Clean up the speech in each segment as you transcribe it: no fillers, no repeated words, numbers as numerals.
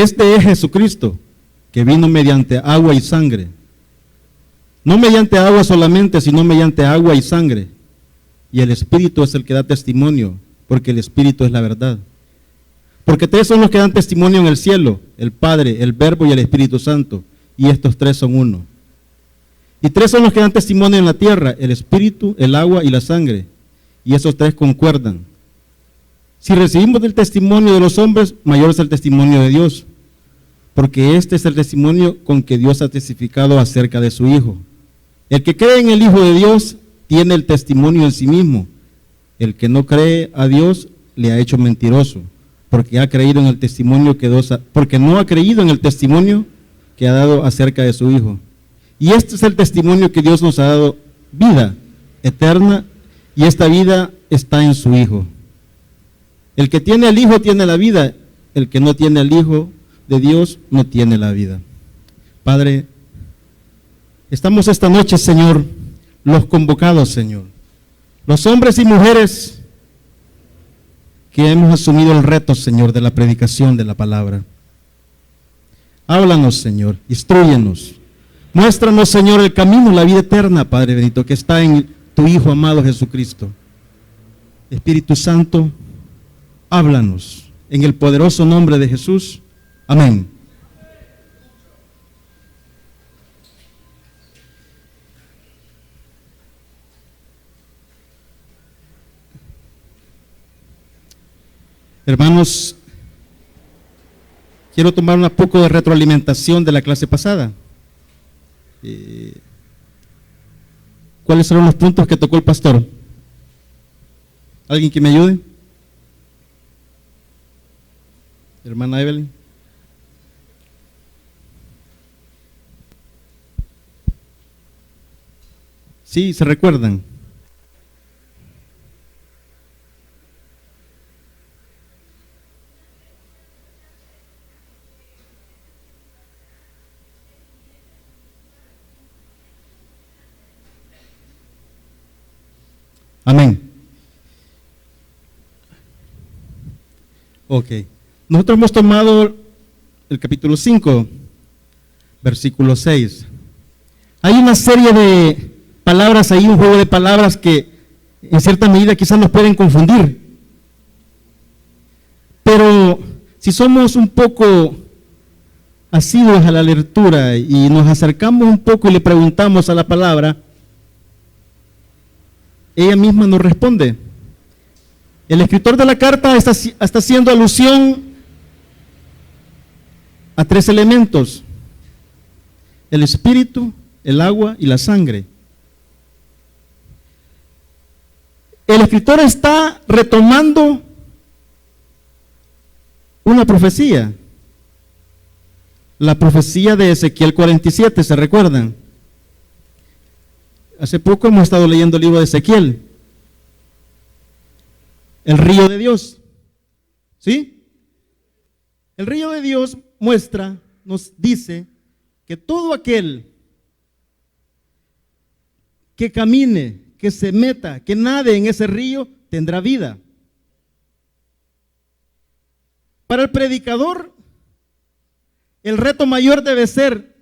Este es Jesucristo, que vino mediante agua y sangre. No mediante agua solamente, sino mediante agua y sangre. Y el Espíritu es el que da testimonio, porque el Espíritu es la verdad. Porque tres son los que dan testimonio en el cielo: el Padre, el Verbo y el Espíritu Santo. Y estos tres son uno. Y tres son los que dan testimonio en la tierra: el Espíritu, el agua y la sangre. Y esos tres concuerdan. Si recibimos el testimonio de los hombres, mayor es el testimonio de Dios. Porque este es el testimonio con que Dios ha testificado acerca de su Hijo. El que cree en el Hijo de Dios tiene el testimonio en sí mismo. El que no cree a Dios le ha hecho mentiroso, porque ha creído en el testimonio que Dios porque no ha creído en el testimonio que ha dado acerca de su Hijo. Y este es el testimonio que Dios nos ha dado: vida eterna, y esta vida está en su Hijo. El que tiene al Hijo tiene la vida, el que no tiene al Hijo de Dios no tiene la vida. Padre, estamos esta noche, Señor, los convocados, Señor, los hombres y mujeres que hemos asumido el reto, Señor, de la predicación de la palabra. Háblanos, Señor, instrúyenos, muéstranos, Señor, el camino, la vida eterna, Padre bendito, que está en tu Hijo amado Jesucristo. Espíritu Santo, háblanos en el poderoso nombre de Jesús. Amén. Hermanos, quiero tomar un poco de retroalimentación de la clase pasada. ¿Cuáles fueron los puntos que tocó el pastor? ¿Alguien que me ayude? Hermana Evelyn. Sí, ¿se recuerdan? Amén. Ok. Nosotros hemos tomado el capítulo 5, versículo 6. Hay una serie de palabras ahí, un juego de palabras que en cierta medida quizás nos pueden confundir. Pero si somos un poco asiduos a la lectura y nos acercamos un poco y le preguntamos a la palabra, ella misma nos responde. El escritor de la carta está haciendo alusión a tres elementos: el espíritu, el agua y la sangre. El escritor está retomando una profecía, la profecía de Ezequiel 47, ¿se recuerdan? Hace poco hemos estado leyendo el libro de Ezequiel, el río de Dios, ¿sí? El río de Dios nos dice que todo aquel que camine, que se meta, que nade en ese río, tendrá vida. Para el predicador, el reto mayor debe ser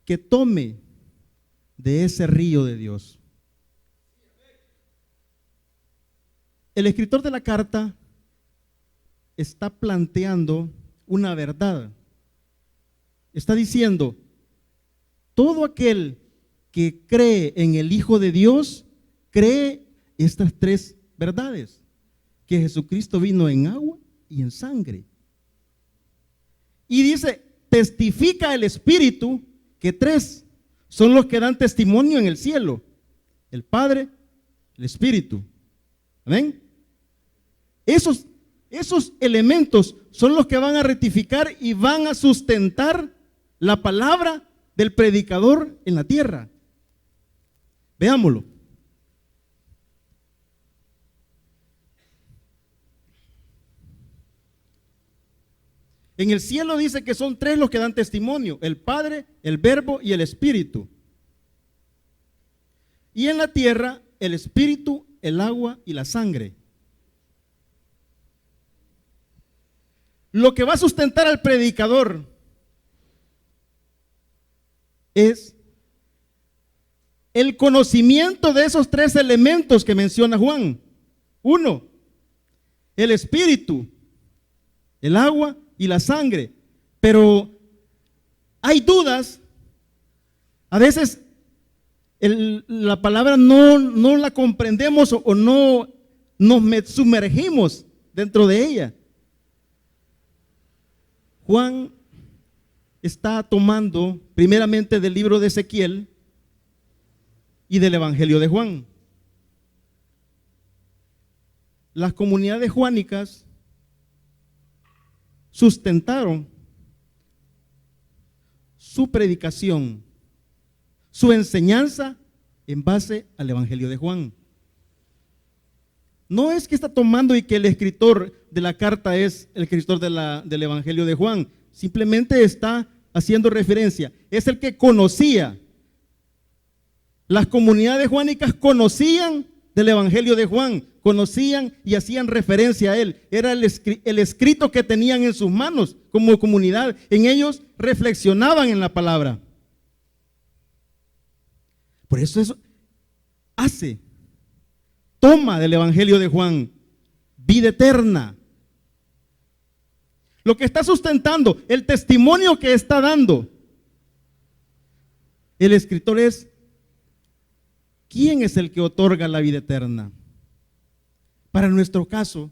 que tome de ese río de Dios. El escritor de la carta está planteando una verdad. Está diciendo: todo aquel que cree en el Hijo de Dios, cree estas tres verdades: que Jesucristo vino en agua y en sangre. Y dice, testifica el Espíritu, que tres son los que dan testimonio en el cielo: el Padre, el Espíritu. ¿Amén? Esos elementos son los que van a rectificar y van a sustentar la palabra del predicador en la tierra. Veámoslo. En el cielo dice que son tres los que dan testimonio: el Padre, el Verbo y el Espíritu. Y en la tierra, el Espíritu, el agua y la sangre. lo que va a sustentar al predicador es el conocimiento de esos tres elementos que menciona Juan. Uno, el espíritu, el agua y la sangre. Pero hay dudas. A veces la palabra no la comprendemos o no nos sumergimos dentro de ella. Juan está tomando primeramente del libro de Ezequiel y del Evangelio de Juan. Las comunidades juánicas sustentaron su predicación, su enseñanza en base al Evangelio de Juan. No es que está tomando y que el escritor de la carta es el escritor del Evangelio de Juan. Simplemente está haciendo referencia. Es el que conocía. Las comunidades juánicas conocían del Evangelio de Juan, conocían y hacían referencia a él. Era el escrito que tenían en sus manos como comunidad. En ellos reflexionaban en la palabra. Por eso toma del Evangelio de Juan vida eterna. Lo que está sustentando, el testimonio que está dando el escritor es: ¿quién es el que otorga la vida eterna? Para nuestro caso,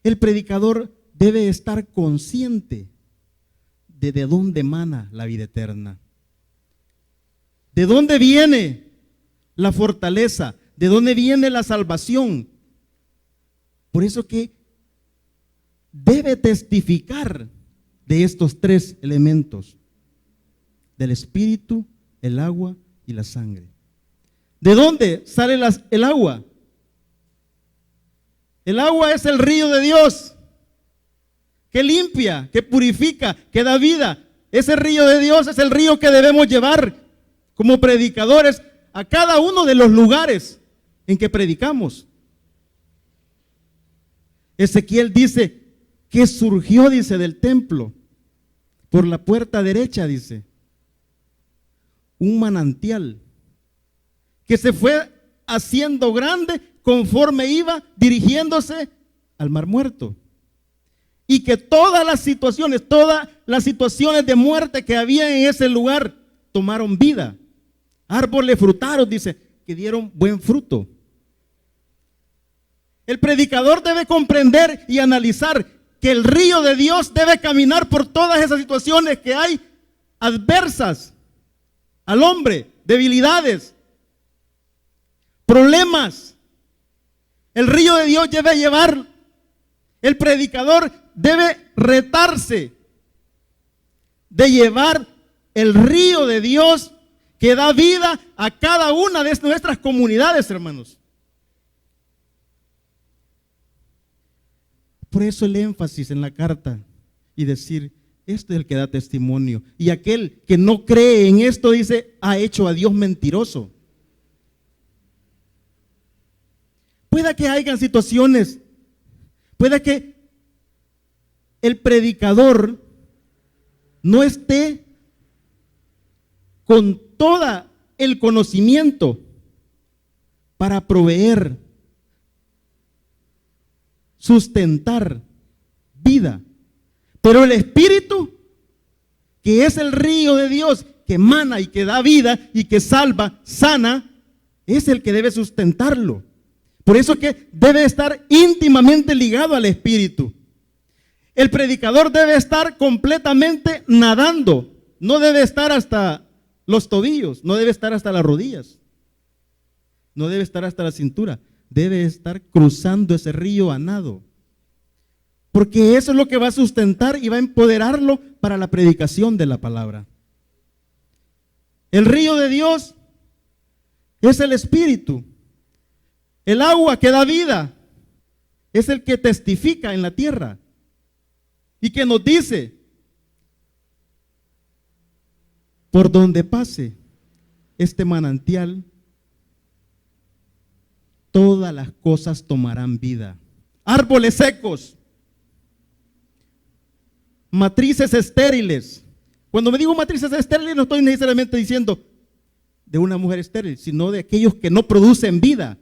el predicador debe estar consciente de dónde emana la vida eterna. ¿De dónde viene la fortaleza? ¿De dónde viene la salvación? Por eso que debe testificar de estos tres elementos: del espíritu, el agua y la sangre. ¿De dónde sale el agua? El agua es el río de Dios, que limpia, que purifica, que da vida. Ese río de Dios es el río que debemos llevar como predicadores a cada uno de los lugares en que predicamos. Ezequiel dice que surgió, dice, del templo, por la puerta derecha, dice, un manantial que se fue haciendo grande conforme iba dirigiéndose al Mar Muerto. Y que todas las situaciones de muerte que había en ese lugar tomaron vida. Árboles frutados, dice, que dieron buen fruto. El predicador debe comprender y analizar que el río de Dios debe caminar por todas esas situaciones que hay adversas al hombre, debilidades, problemas. El río de Dios debe llevar. El predicador debe retarse de llevar el río de Dios que da vida a cada una de nuestras comunidades, hermanos. Por eso el énfasis en la carta y decir: este es el que da testimonio. Y aquel que no cree en esto, dice, ha hecho a Dios mentiroso. Pueda que hayan situaciones, pueda que el predicador no esté con todo el conocimiento para proveer, sustentar vida. Pero el Espíritu, que es el río de Dios, que emana y que da vida y que salva, sana, es el que debe sustentarlo. Por eso que debe estar íntimamente ligado al Espíritu. El predicador debe estar completamente nadando. No debe estar hasta los tobillos, no debe estar hasta las rodillas, no debe estar hasta la cintura. Debe estar cruzando ese río a nado. Porque eso es lo que va a sustentar y va a empoderarlo para la predicación de la palabra. El río de Dios es el Espíritu. El agua que da vida es el que testifica en la tierra y que nos dice: por donde pase este manantial, todas las cosas tomarán vida. Árboles secos, matrices estériles. Cuando me digo matrices estériles, no estoy necesariamente diciendo de una mujer estéril, sino de aquellos que no producen vida.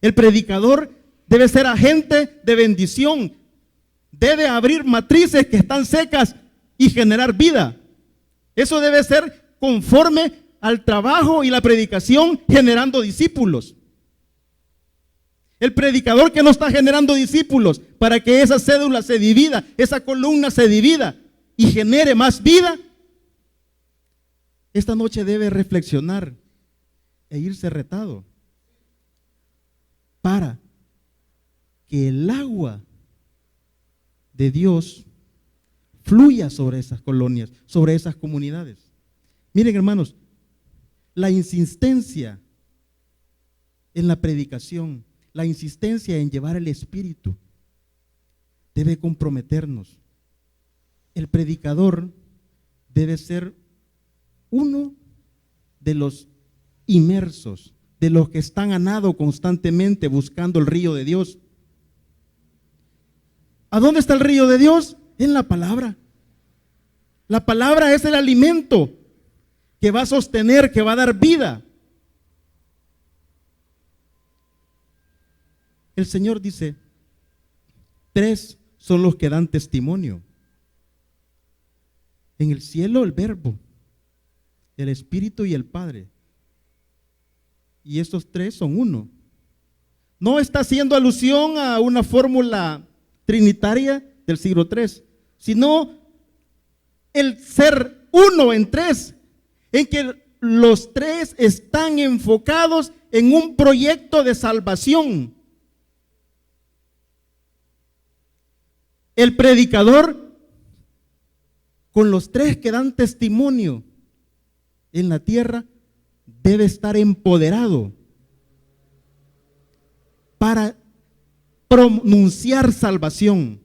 El predicador debe ser agente de bendición, debe abrir matrices que están secas y generar vida. Eso debe ser conforme al trabajo y la predicación, generando discípulos. El predicador que no está generando discípulos para que esa cédula se divida, esa columna se divida y genere más vida, esta noche debe reflexionar e irse retado para que el agua de Dios fluya sobre esas colonias, sobre esas comunidades. Miren, hermanos, la insistencia en la predicación, la insistencia en llevar el Espíritu debe comprometernos. El predicador debe ser uno de los inmersos, de los que están a nado constantemente buscando el río de Dios. ¿A dónde está el río de Dios? En la palabra. La palabra es el alimento que va a sostener, que va a dar vida. El Señor dice, 3 son los que dan testimonio. En el cielo el Verbo, el Espíritu y el Padre. Y estos 3 son uno. No está haciendo alusión a una fórmula trinitaria del siglo III, sino el ser uno en 3, en que los 3 están enfocados en un proyecto de salvación. El predicador, con los 3 que dan testimonio en la tierra, debe estar empoderado para pronunciar salvación.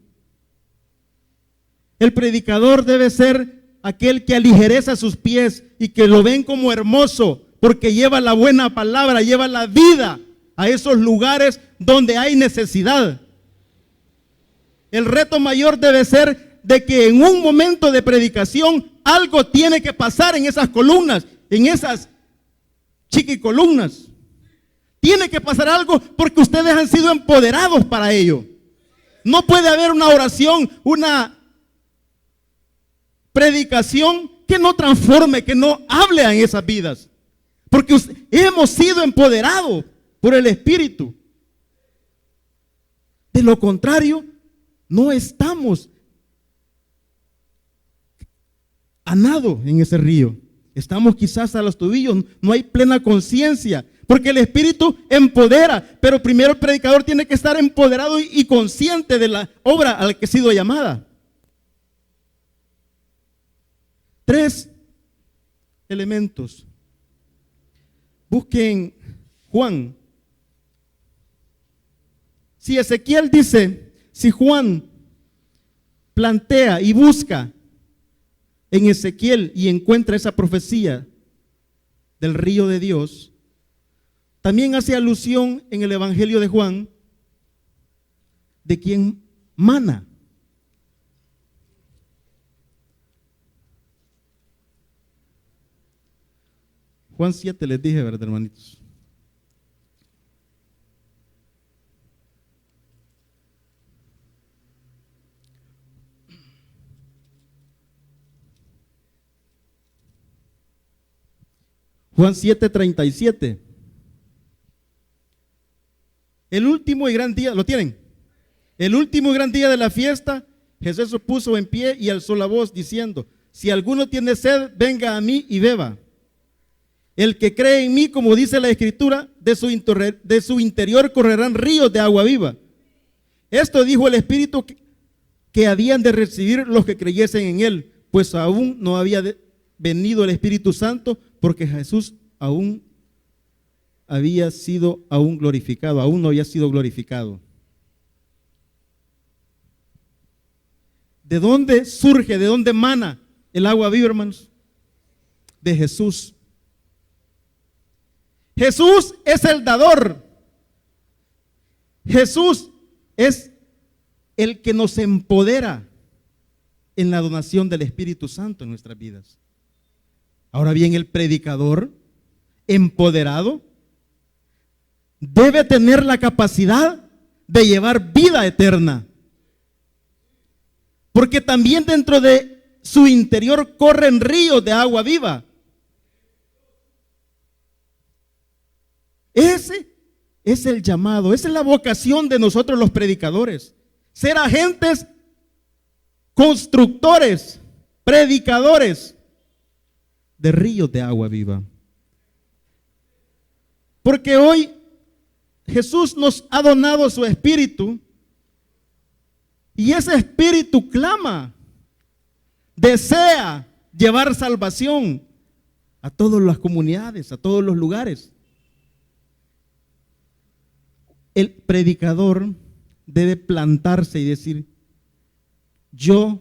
El predicador debe ser aquel que aligereza sus pies y que lo ven como hermoso, porque lleva la buena palabra, lleva la vida a esos lugares donde hay necesidad. El reto mayor debe ser de que en un momento de predicación algo tiene que pasar en esas columnas, en esas chiquicolumnas. Tiene que pasar algo porque ustedes han sido empoderados para ello. No puede haber una oración, una predicación que no transforme, que no hable en esas vidas. Porque hemos sido empoderados por el Espíritu. De lo contrario, no estamos a nado en ese río. Estamos quizás a los tobillos, no hay plena conciencia, porque el Espíritu empodera, pero primero el predicador tiene que estar empoderado y consciente de la obra a la que ha sido llamada. 3 elementos. Busquen Juan. Si Ezequiel dice, si Juan plantea y busca en Ezequiel y encuentra esa profecía del río de Dios, también hace alusión en el Evangelio de Juan de quien mana. Juan 7 les dije, ¿verdad, hermanitos? Juan 7:37. El último y gran día, ¿lo tienen? El último y gran día de la fiesta, Jesús se puso en pie y alzó la voz diciendo, si alguno tiene sed, venga a mí y beba. El que cree en mí, como dice la Escritura, de su interior correrán ríos de agua viva. Esto dijo el Espíritu que habían de recibir los que creyesen en él, pues aún no había venido el Espíritu Santo, porque Jesús aún había sido glorificado, aún no había sido glorificado. ¿De dónde surge, de dónde mana el agua viva, hermanos? De Jesús. Jesús es el dador. Jesús es el que nos empodera. en la donación del Espíritu Santo en nuestras vidas. Ahora bien, el predicador empoderado debe tener la capacidad de llevar vida eterna, porque también dentro de su interior corren ríos de agua viva. Ese es el llamado, esa es la vocación de nosotros los predicadores, ser agentes constructores, predicadores de ríos de agua viva. Porque hoy Jesús nos ha donado su Espíritu y ese Espíritu clama, desea llevar salvación a todas las comunidades, a todos los lugares. El predicador debe plantarse y decir: yo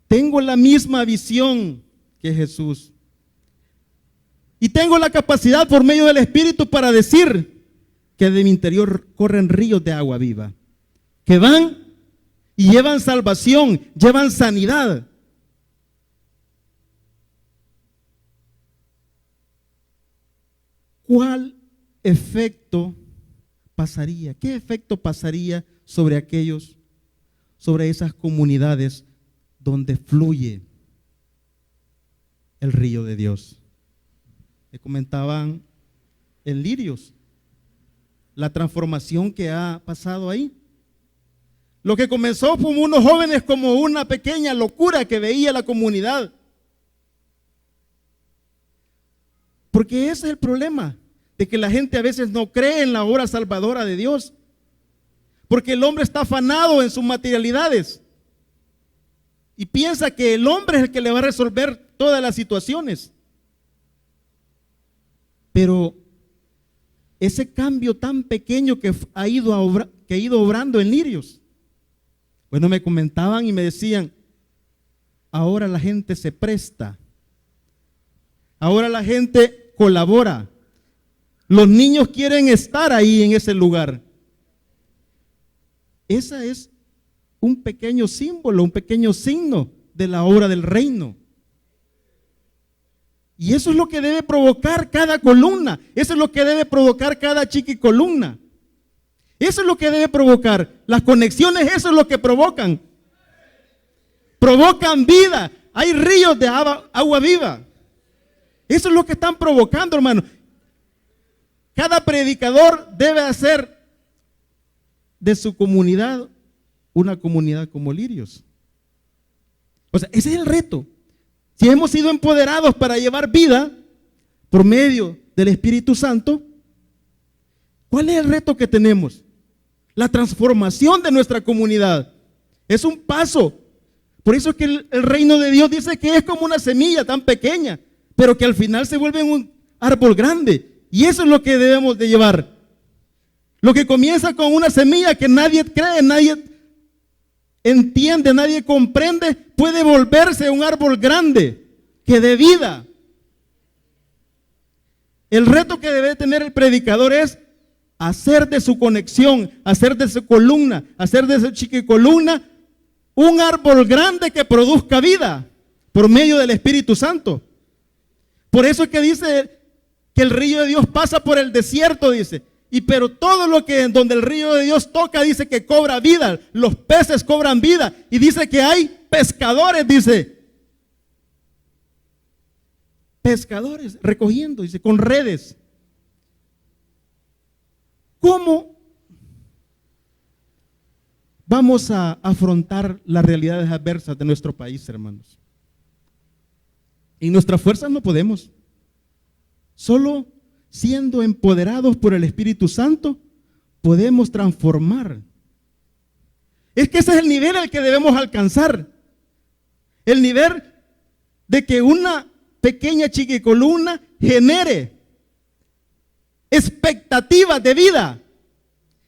tengo la misma visión que Jesús y tengo la capacidad por medio del Espíritu para decir que de mi interior corren ríos de agua viva, que van y llevan salvación, llevan sanidad. ¿Cuál efecto pasaría? ¿Qué efecto pasaría sobre aquellos, sobre esas comunidades donde fluye el río de Dios? Me comentaban en Lirios la transformación que ha pasado ahí. Lo que comenzó con unos jóvenes como una pequeña locura que veía la comunidad. Porque ese es el problema, de que la gente a veces no cree en la obra salvadora de Dios. Porque el hombre está afanado en sus materialidades y piensa que el hombre es el que le va a resolver todas las situaciones. Pero ese cambio tan pequeño que ha ido obrando en Lirios, bueno, me comentaban y me decían: ahora la gente se presta, ahora la gente colabora, los niños quieren estar ahí en ese lugar. Esa es un pequeño símbolo, un pequeño signo de la obra del reino. Y eso es lo que debe provocar cada columna. Eso es lo que debe provocar cada chiquicolumna. Eso es lo que debe provocar. Las conexiones, eso es lo que provocan. Provocan vida. Hay ríos de agua viva. Eso es lo que están provocando, hermano. Cada predicador debe hacer de su comunidad una comunidad como Lirios. O sea, ese es el reto. Si hemos sido empoderados para llevar vida por medio del Espíritu Santo, ¿cuál es el reto que tenemos? La transformación de nuestra comunidad. Es un paso. Por eso es que el reino de Dios dice que es como una semilla tan pequeña, pero que al final se vuelve un árbol grande. Y eso es lo que debemos de llevar. Lo que comienza con una semilla que nadie cree, nadie entiende, nadie comprende, puede volverse un árbol grande que dé vida. El reto que debe tener el predicador es hacer de su conexión, hacer de su columna, hacer de su chiquicolumna un árbol grande que produzca vida por medio del Espíritu Santo. Por eso es que dice que el río de Dios pasa por el desierto, dice. Pero todo lo que donde el río de Dios toca, dice que cobra vida. Los peces cobran vida. Y dice que hay pescadores, dice. Pescadores recogiendo, dice, con redes. ¿Cómo vamos a afrontar las realidades adversas de nuestro país, hermanos? En nuestras fuerzas no podemos. Solo siendo empoderados por el Espíritu Santo, podemos transformar. Es que ese es el nivel al que debemos alcanzar. El nivel de que una pequeña chiquicolumna genere expectativas de vida.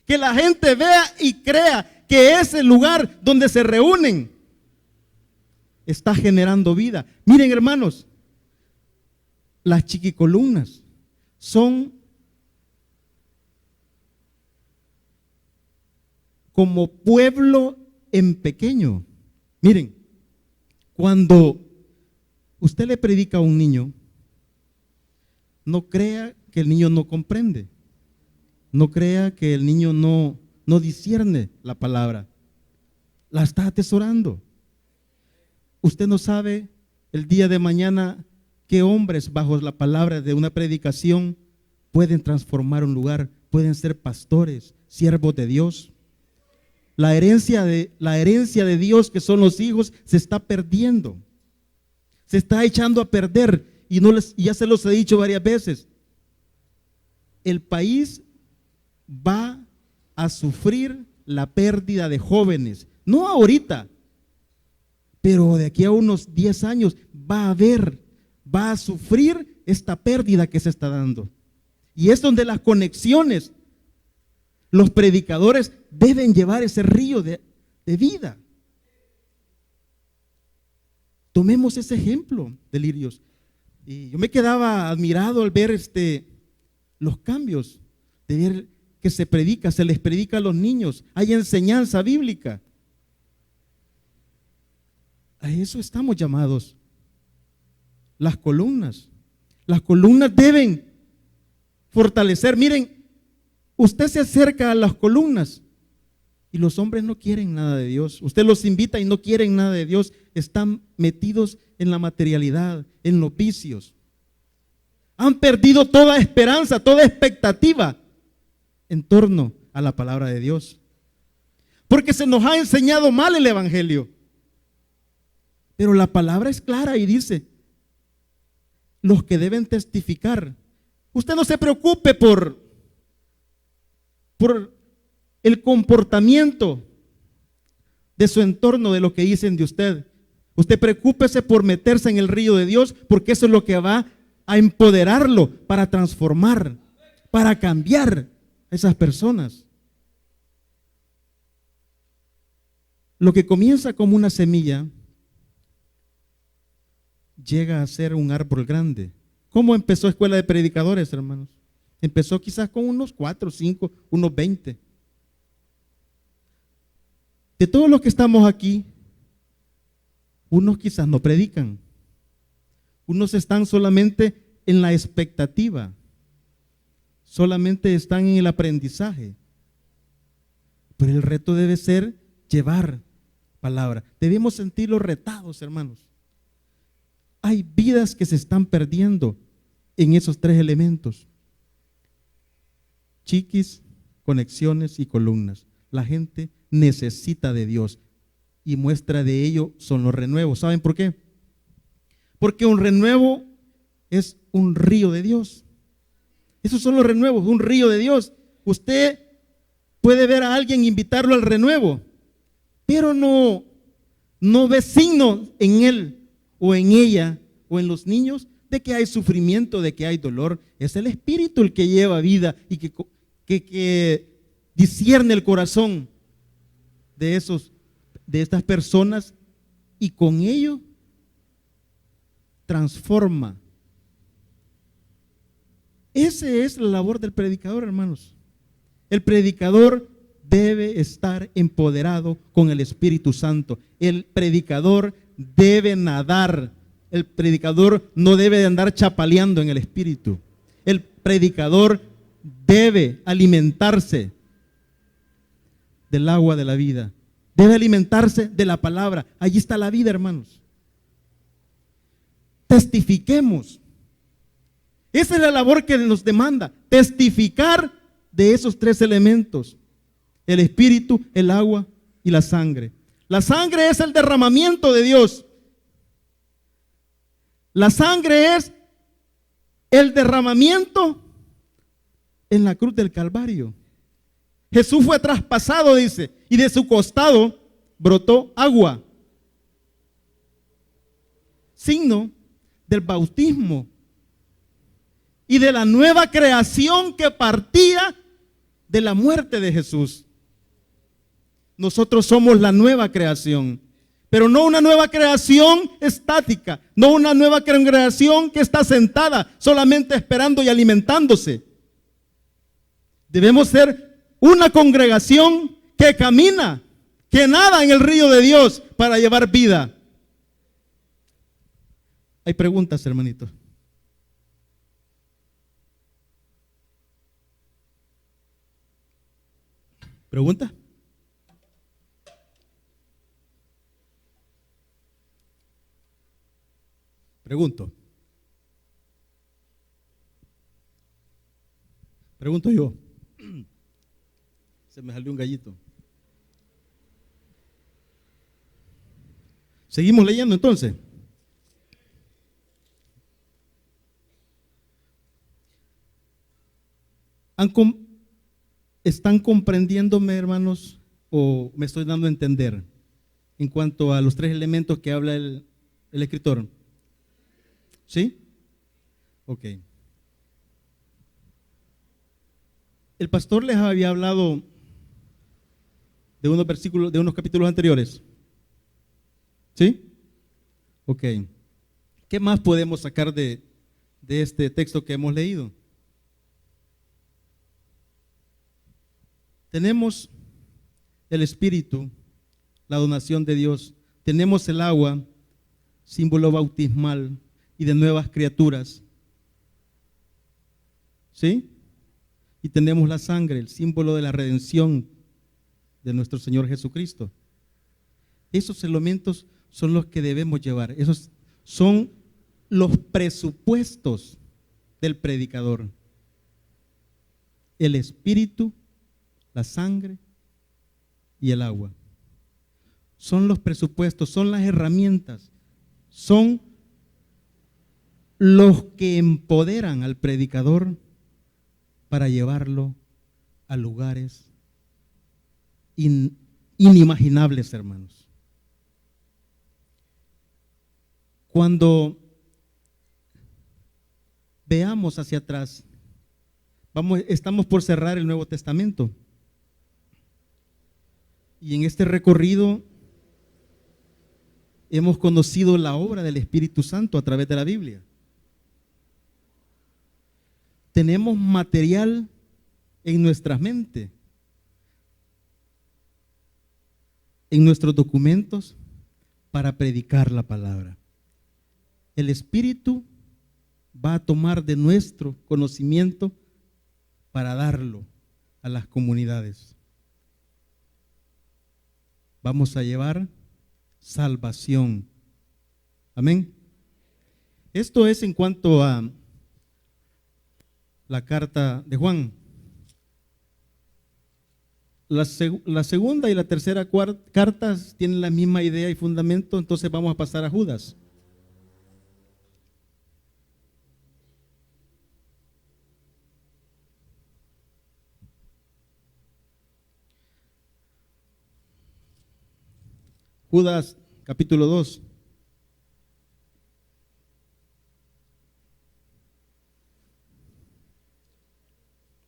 Que la gente vea y crea que ese lugar donde se reúnen está generando vida. Miren, hermanos, las chiquicolumnas son como pueblo en pequeño. Miren, Cuando usted le predica a un niño, no crea que el niño no comprende. No crea que el niño no discierne la palabra. La está atesorando. Usted no sabe el día de mañana qué hombres bajo la palabra de una predicación pueden transformar un lugar, pueden ser pastores, siervos de Dios. La herencia de Dios, que son los hijos, se está perdiendo. Se está echando a perder. Y ya se los he dicho varias veces. El país va a sufrir la pérdida de jóvenes. No ahorita, pero de aquí a unos 10 años va a sufrir esta pérdida que se está dando. Y es donde las conexiones, los predicadores deben llevar ese río de vida. Tomemos ese ejemplo de Lirios. Y yo me quedaba admirado al ver los cambios, de ver que se les predica a los niños, hay enseñanza bíblica. A eso estamos llamados. Las columnas deben fortalecer. Miren, usted se acerca a las columnas y los hombres no quieren nada de Dios. Usted los invita y no quieren nada de Dios. Están metidos en la materialidad, en los vicios. Han perdido toda esperanza, toda expectativa en torno a la palabra de Dios. Porque se nos ha enseñado mal el evangelio. Pero la palabra es clara y dice, los que deben testificar. Usted no se preocupe por el comportamiento de su entorno, de lo que dicen de usted. Usted preocúpese por meterse en el río de Dios, porque eso es lo que va a empoderarlo para transformar, para cambiar a esas personas. Lo que comienza como una semilla llega a ser un árbol grande. ¿Cómo empezó Escuela de Predicadores, hermanos? Empezó quizás con unos 4, 5, unos 20. De todos los que estamos aquí, unos quizás no predican. Unos están solamente en la expectativa. Solamente están en el aprendizaje. Pero el reto debe ser llevar palabra. Debemos sentirlos retados, hermanos. Hay vidas que se están perdiendo en esos 3 elementos: chiquis, conexiones y columnas. La gente necesita de Dios y muestra de ello son los renuevos. ¿Saben por qué? Porque un renuevo es un río de Dios. Esos son los renuevos, un río de Dios. Usted puede ver a alguien e invitarlo al renuevo, pero no ve signos en él o en ella o en los niños de que hay sufrimiento, de que hay dolor. Es el Espíritu el que lleva vida y que discierne el corazón de estas personas, y con ello transforma. Esa es la labor del predicador, hermanos. El predicador debe estar empoderado con el Espíritu Santo. El predicador debe nadar. El predicador no debe de andar chapaleando en el Espíritu. El predicador debe alimentarse del agua de la vida. Debe alimentarse de la palabra. Allí está la vida, hermanos. Testifiquemos. Esa es la labor que nos demanda. Testificar de esos 3 elementos: el Espíritu, el agua y la sangre. La sangre es el derramamiento de Dios. La sangre es el derramamiento en la cruz del Calvario. Jesús fue traspasado, dice, y de su costado brotó agua. Signo del bautismo y de la nueva creación que partía de la muerte de Jesús. Nosotros somos la nueva creación, pero no una nueva creación estática, no una nueva creación que está sentada solamente esperando y alimentándose. Debemos ser una congregación que camina, que nada en el río de Dios para llevar vida. Hay preguntas, hermanito. ¿Pregunta? Pregunto. Pregunto yo. Se me salió un gallito. Seguimos leyendo entonces. ¿Están comprendiéndome, hermanos? ¿O me estoy dando a entender en cuanto a los tres elementos que habla el escritor? ¿Sí? Ok. El pastor les había hablado de unos versículos, de unos capítulos anteriores. ¿Sí? Ok. ¿Qué más podemos sacar de este texto que hemos leído? Tenemos el Espíritu, la donación de Dios. Tenemos el agua, símbolo bautismal y de nuevas criaturas. ¿Sí? Y tenemos la sangre, el símbolo de la redención de nuestro Señor Jesucristo. Esos elementos son los que debemos llevar. Esos son los presupuestos del predicador. El Espíritu, la sangre y el agua. Son los presupuestos, son las herramientas, son los que empoderan al predicador para llevarlo a lugares inimaginables, hermanos. Cuando veamos hacia atrás, estamos por cerrar el Nuevo Testamento. Y en este recorrido hemos conocido la obra del Espíritu Santo a través de la Biblia. Tenemos material en nuestra mente, en nuestros documentos, para predicar la palabra. El Espíritu va a tomar de nuestro conocimiento para darlo a las comunidades. Vamos a llevar salvación. Amén. Esto es en cuanto a la carta de Juan. La segunda y la tercera cartas tienen la misma idea y fundamento, entonces vamos a pasar a Judas. Judas capítulo 2.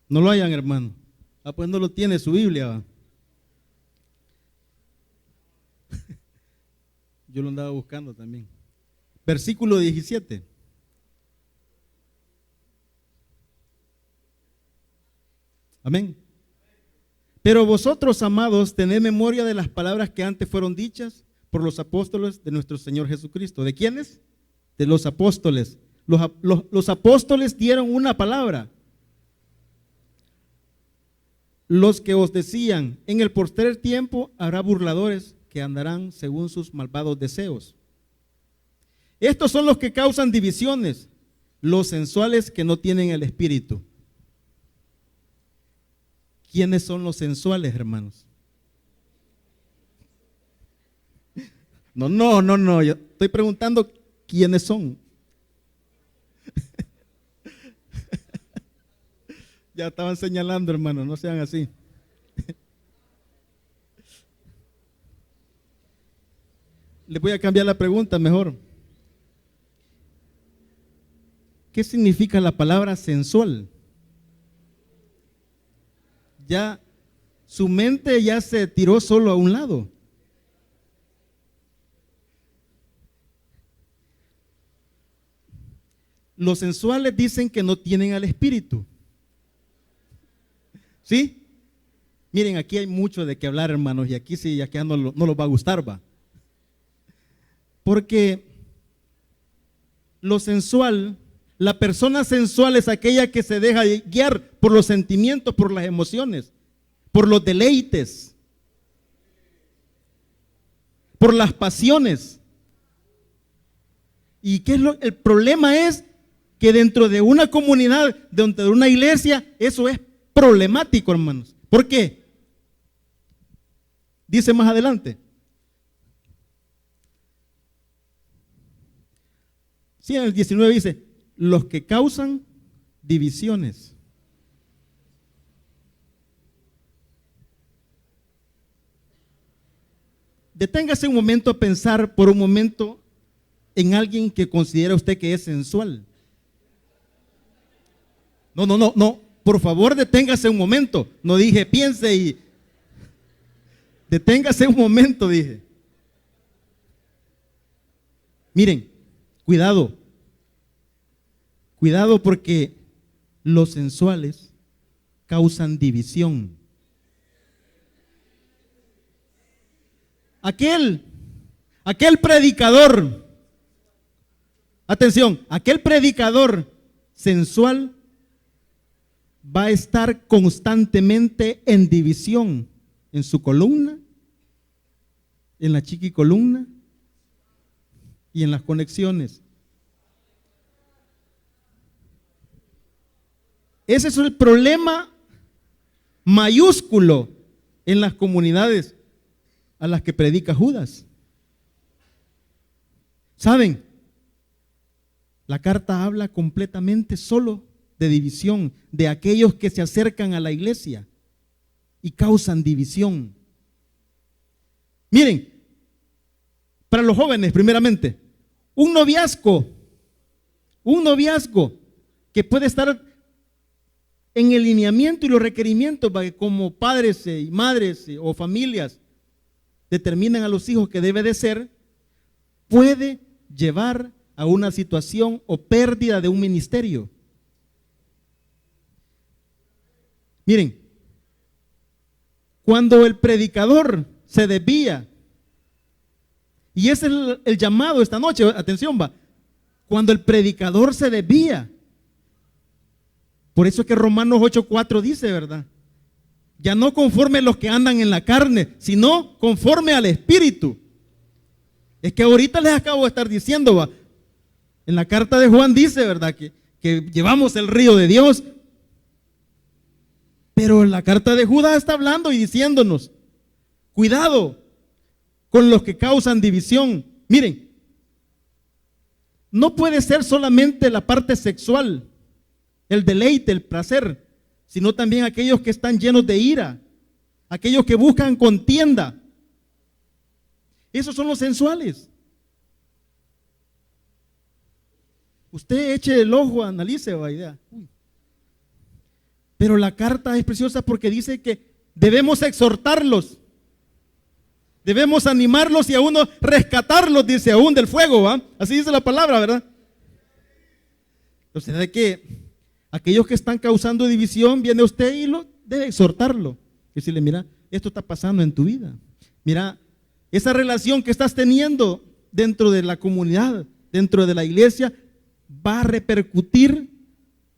No lo hayan, hermano. Pues no lo tiene su Biblia. ¿Va? Yo lo andaba buscando también. Versículo 17. Amén. Pero vosotros, amados, tened memoria de las palabras que antes fueron dichas por los apóstoles de nuestro Señor Jesucristo. ¿De quiénes? De los apóstoles. Los apóstoles dieron una palabra. Los que os decían, en el postrer tiempo habrá burladores que andarán según sus malvados deseos. Estos son los que causan divisiones, los sensuales que no tienen el Espíritu. ¿Quiénes son los sensuales, hermanos? No, yo estoy preguntando quiénes son. Ya estaban señalando, hermanos, no sean así. Les voy a cambiar la pregunta mejor. ¿Qué significa la palabra sensual? Ya su mente ya se tiró solo a un lado. Los sensuales dicen que no tienen al Espíritu. ¿Sí? Miren, aquí hay mucho de qué hablar, hermanos, y aquí sí, aquí no los va a gustar, va. Porque lo sensual, la persona sensual es aquella que se deja guiar por los sentimientos, por las emociones, por los deleites, por las pasiones. ¿Y qué es el problema? Es que dentro de una comunidad, dentro de una iglesia, eso es problemático, hermanos. ¿Por qué? Dice más adelante. Sí, en el 19 dice, los que causan divisiones. Deténgase un momento a pensar por un momento en alguien que considera usted que es sensual. No, por favor deténgase un momento. No dije piense y... Deténgase un momento, dije. Miren, cuidado porque los sensuales causan división. Aquel predicador, atención, aquel predicador sensual va a estar constantemente en división en su columna, en la chiquicolumna y en las conexiones. Ese es el problema mayúsculo en las comunidades a las que predica Judas. ¿Saben? La carta habla completamente solo de división, de aquellos que se acercan a la iglesia y causan división. Miren, para los jóvenes primeramente, un noviazgo que puede estar en el lineamiento y los requerimientos para que como padres y madres o familias determinan a los hijos que debe de ser, puede llevar a una situación o pérdida de un ministerio. Miren, cuando el predicador se desvía, y ese es el llamado esta noche, atención va, cuando el predicador se desvía, por eso es que Romanos 8:4 dice, ¿verdad? Ya no conforme a los que andan en la carne, sino conforme al Espíritu. Es que ahorita les acabo de estar diciendo, va, en la carta de Juan dice, ¿verdad? Que llevamos el río de Dios. Pero la carta de Judas está hablando y diciéndonos, cuidado con los que causan división. Miren, no puede ser solamente la parte sexual, el deleite, el placer, sino también aquellos que están llenos de ira, aquellos que buscan contienda. Esos son los sensuales. Usted eche el ojo, analice, vaya. Pero la carta es preciosa porque dice que debemos exhortarlos, debemos animarlos y a uno rescatarlos, dice, aún del fuego, ¿va? Así dice la palabra, ¿verdad? O sea, de que aquellos que están causando división, viene usted y lo debe exhortarlo. Y decirle, mira, esto está pasando en tu vida. Mira, esa relación que estás teniendo dentro de la comunidad, dentro de la iglesia, va a repercutir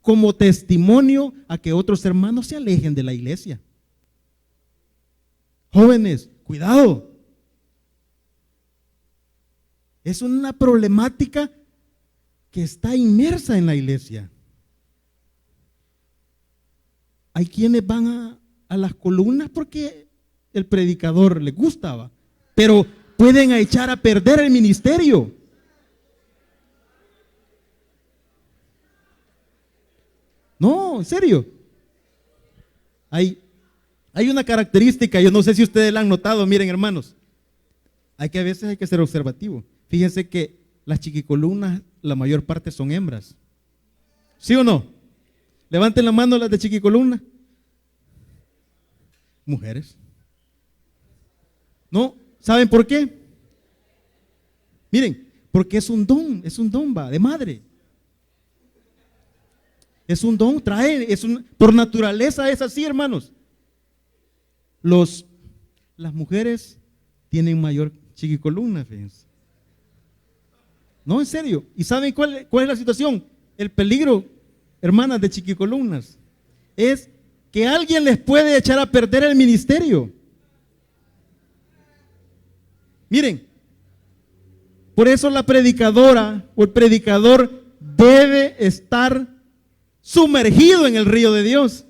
como testimonio a que otros hermanos se alejen de la iglesia. Jóvenes, cuidado. Es una problemática que está inmersa en la iglesia. Hay quienes van a las columnas porque el predicador les gustaba, pero pueden echar a perder el ministerio. No, en serio. Hay una característica, yo no sé si ustedes la han notado, miren hermanos, a veces hay que ser observativo. Fíjense que las chiquicolumnas, la mayor parte son hembras. ¿Sí o no? Levanten la mano las de chiquicolumna. Mujeres. ¿No? ¿Saben por qué? Miren, porque es un don, va, de madre. Es un don, por naturaleza es así, hermanos. Las mujeres tienen mayor chiquicolumna, fíjense. No, en serio. ¿Y saben cuál es la situación? El peligro, hermanas de Chiquicolumnas, es que alguien les puede echar a perder el ministerio. Miren, por eso la predicadora o el predicador debe estar sumergido en el río de Dios.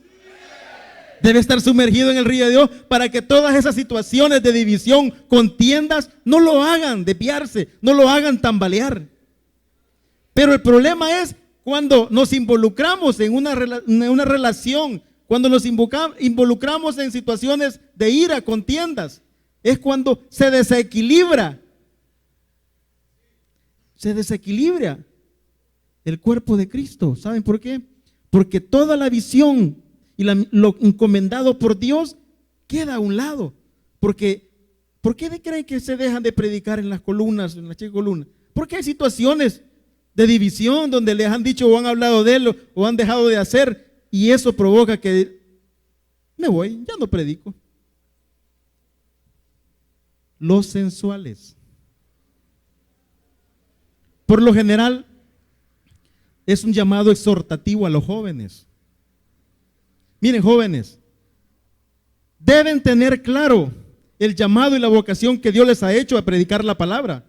Debe estar sumergido en el río de Dios para que todas esas situaciones de división, contiendas, no lo hagan desviarse, no lo hagan tambalear. Pero el problema es cuando nos involucramos en una relación, cuando nos involucramos en situaciones de ira, contiendas, es cuando se desequilibra el cuerpo de Cristo. ¿Saben por qué? Porque toda la visión y lo encomendado por Dios queda a un lado. Porque, ¿por qué creen que se dejan de predicar en las columnas, en las chicolumnas? Porque hay situaciones de división donde les han dicho o han hablado de él o han dejado de hacer, y eso provoca que me voy, ya no predico. Los sensuales, por lo general, es un llamado exhortativo a los jóvenes. Miren, jóvenes, deben tener claro el llamado y la vocación que Dios les ha hecho a predicar la palabra.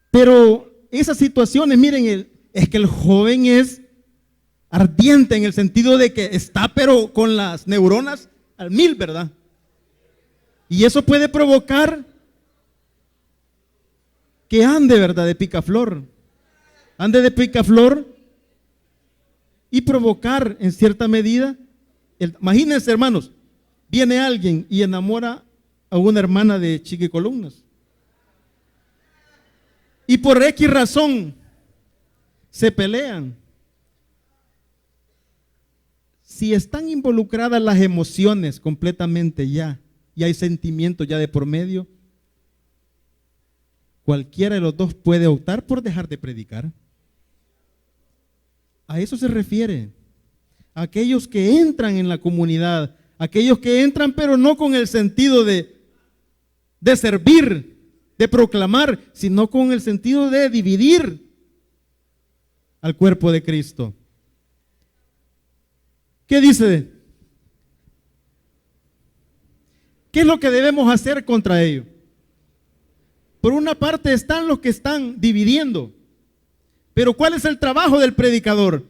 Pero esas situaciones, miren, es que el joven es ardiente en el sentido de que está pero con las neuronas al 1000, ¿verdad? Y eso puede provocar que ande, ¿verdad?, de picaflor. Ande de picaflor y provocar en cierta medida. Imagínense, hermanos, viene alguien y enamora a una hermana de Chiquicolumnas. Y por X razón se pelean. Si están involucradas las emociones completamente ya, y hay sentimientos ya de por medio, cualquiera de los dos puede optar por dejar de predicar. A eso se refiere. Aquellos que entran en la comunidad, aquellos que entran pero no con el sentido de servir, de proclamar, sino con el sentido de dividir al cuerpo de Cristo. ¿Qué dice? ¿Qué es lo que debemos hacer contra ello? Por una parte están los que están dividiendo, pero ¿cuál es el trabajo del predicador?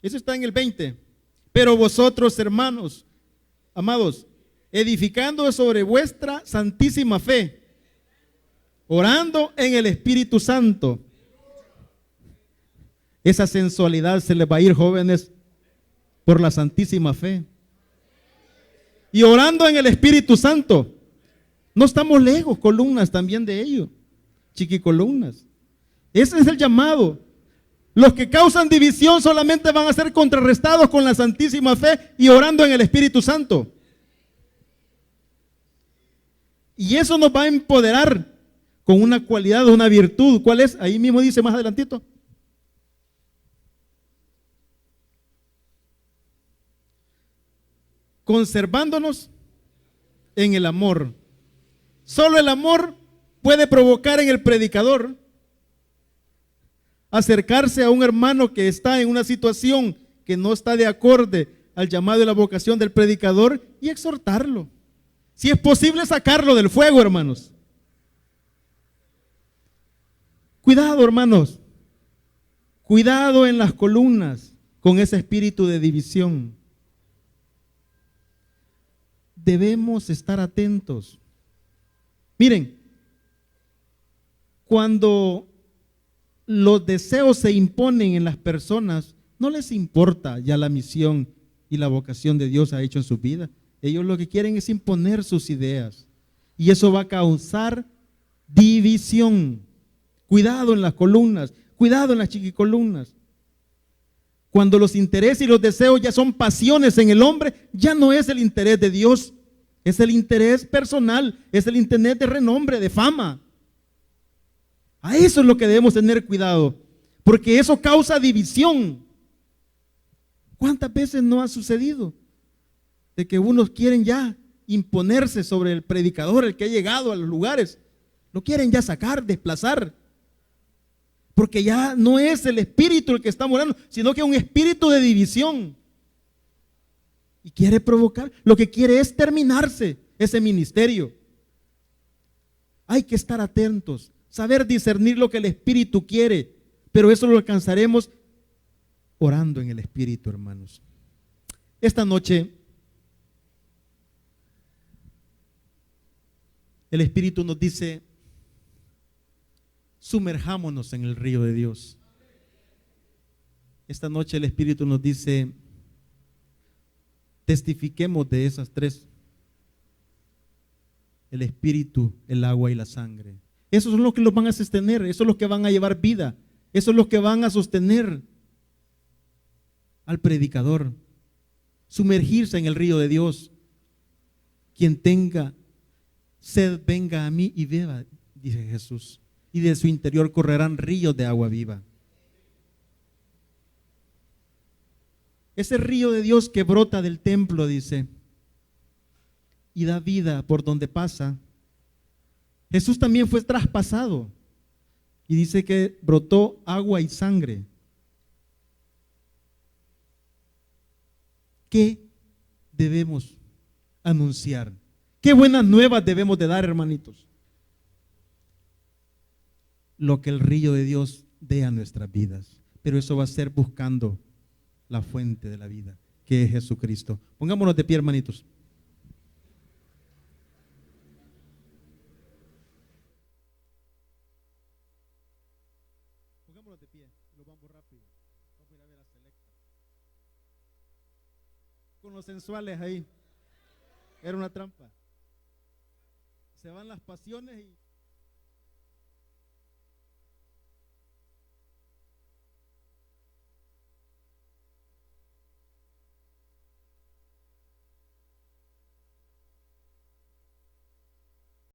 Eso está en el 20. Pero vosotros, hermanos, amados, edificando sobre vuestra santísima fe, orando en el Espíritu Santo. Esa sensualidad se les va a ir, jóvenes, por la santísima fe. Y orando en el Espíritu Santo. No estamos lejos, columnas también de ello, chiquicolumnas. Ese es el llamado. Los que causan división solamente van a ser contrarrestados con la santísima fe y orando en el Espíritu Santo. Y eso nos va a empoderar con una cualidad, una virtud. ¿Cuál es? Ahí mismo dice más adelantito. Conservándonos en el amor. Solo el amor puede provocar en el predicador acercarse a un hermano que está en una situación que no está de acorde al llamado y la vocación del predicador y exhortarlo. Si es posible, sacarlo del fuego, hermanos. Cuidado, hermanos. Cuidado en las columnas con ese espíritu de división. Debemos estar atentos. Miren, cuando los deseos se imponen en las personas, no les importa ya la misión y la vocación de Dios ha hecho en su vida. Ellos lo que quieren es imponer sus ideas. Y eso va a causar división. Cuidado en las columnas, cuidado en las chiquicolumnas. Cuando los intereses y los deseos ya son pasiones en el hombre, ya no es el interés de Dios. Es el interés personal, es el interés de renombre, de fama. A eso es lo que debemos tener cuidado, porque eso causa división. ¿Cuántas veces no ha sucedido? De que unos quieren ya imponerse sobre el predicador, el que ha llegado a los lugares. Lo quieren ya sacar, desplazar. Porque ya no es el espíritu el que está morando, sino que es un espíritu de división. Y quiere provocar, lo que quiere es terminarse ese ministerio. Hay que estar atentos, saber discernir lo que el espíritu quiere, pero eso lo alcanzaremos orando en el espíritu, hermanos. Esta noche el espíritu nos dice: sumerjámonos en el río de Dios. Esta noche el espíritu nos dice: testifiquemos de esas tres: el espíritu, el agua y la sangre. Esos son los que los van a sostener, esos son los que van a llevar vida, esos son los que van a sostener al predicador. Sumergirse en el río de Dios. Quien tenga sed, venga a mí y beba, dice Jesús, y de su interior correrán ríos de agua viva. Ese río de Dios que brota del templo, dice, y da vida por donde pasa. Jesús también fue traspasado y dice que brotó agua y sangre. ¿Qué debemos anunciar? ¿Qué buenas nuevas debemos de dar, hermanitos? Lo que el río de Dios dé a nuestras vidas. Pero eso va a ser buscando la fuente de la vida, que es Jesucristo. Pongámonos de pie, hermanitos. Pongámonos de pie, lo vamos rápido. Vamos a ir a ver a Selecta. Con los sensuales ahí. Era una trampa. Se van las pasiones y